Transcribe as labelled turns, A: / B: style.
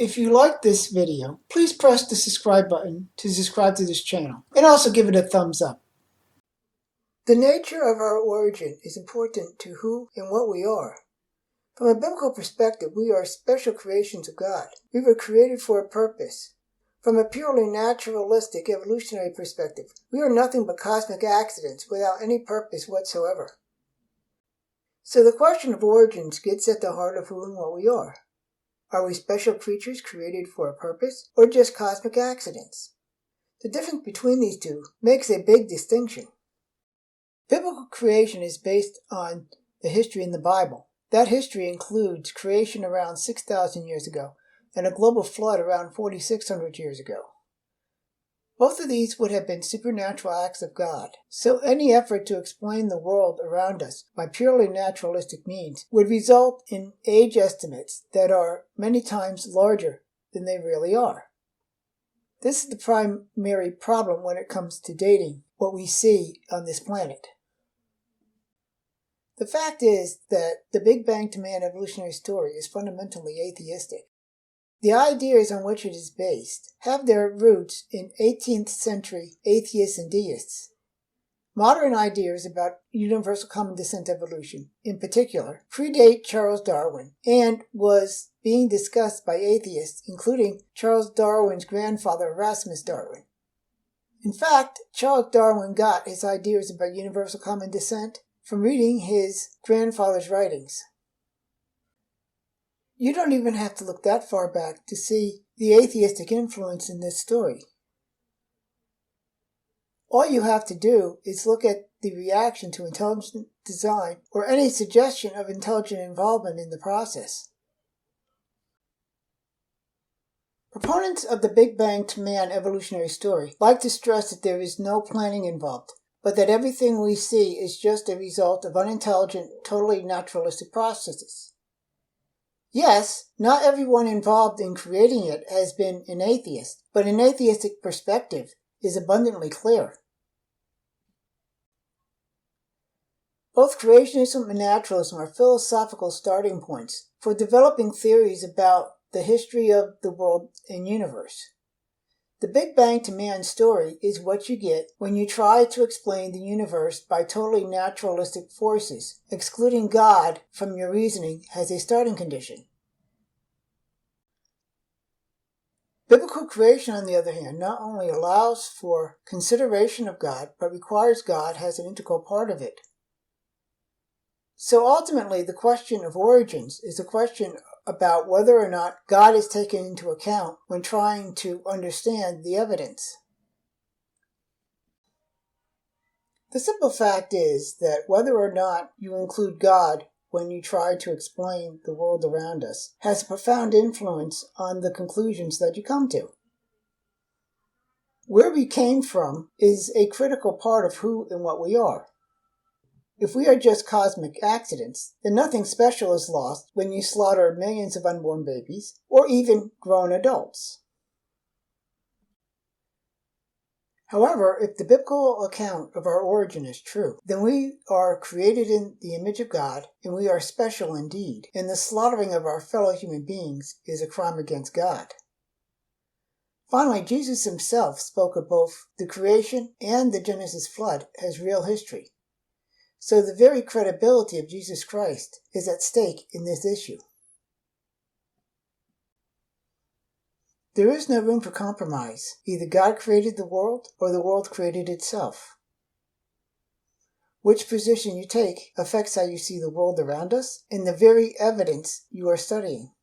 A: If you like this video, please press the subscribe button to subscribe to this channel, and also give it a thumbs up. The nature of our origin is important to who and what we are. From a biblical perspective, we are special creations of God. We were created for a purpose. From a purely naturalistic evolutionary perspective, we are nothing but cosmic accidents without any purpose whatsoever. So the question of origins gets at the heart of who and what we are. Are we special creatures created for a purpose, or just cosmic accidents? The difference between these two makes a big distinction. Biblical creation is based on the history in the Bible. That history includes creation around 6,000 years ago and a global flood around 4,600 years ago. Both of these would have been supernatural acts of God, so any effort to explain the world around us by purely naturalistic means would result in age estimates that are many times larger than they really are. This is the primary problem when it comes to dating what we see on this planet. The fact is that the Big Bang to Man evolutionary story is fundamentally atheistic. The ideas on which it is based have their roots in 18th century atheists and deists. Modern ideas about universal common descent evolution, in particular, predate Charles Darwin and was being discussed by atheists, including Charles Darwin's grandfather Erasmus Darwin. In fact, Charles Darwin got his ideas about universal common descent from reading his grandfather's writings. You don't even have to look that far back to see the atheistic influence in this story. All you have to do is look at the reaction to intelligent design or any suggestion of intelligent involvement in the process. Proponents of the Big Bang to Man evolutionary story like to stress that there is no planning involved, but that everything we see is just a result of unintelligent, totally naturalistic processes. Yes, not everyone involved in creating it has been an atheist, but an atheistic perspective is abundantly clear. Both creationism and naturalism are philosophical starting points for developing theories about the history of the world and universe. The Big Bang to Man story is what you get when you try to explain the universe by totally naturalistic forces, excluding God from your reasoning as a starting condition. Biblical creation, on the other hand, not only allows for consideration of God, but requires God as an integral part of it. So ultimately, the question of origins is a question about whether or not God is taken into account when trying to understand the evidence. The simple fact is that whether or not you include God when you try to explain the world around us has a profound influence on the conclusions that you come to. Where we came from is a critical part of who and what we are. If we are just cosmic accidents, then nothing special is lost when you slaughter millions of unborn babies, or even grown adults. However, if the biblical account of our origin is true, then we are created in the image of God, and we are special indeed, and the slaughtering of our fellow human beings is a crime against God. Finally, Jesus himself spoke of both the creation and the Genesis flood as real history. So the very credibility of Jesus Christ is at stake in this issue. There is no room for compromise. Either God created the world or the world created itself. Which position you take affects how you see the world around us and the very evidence you are studying.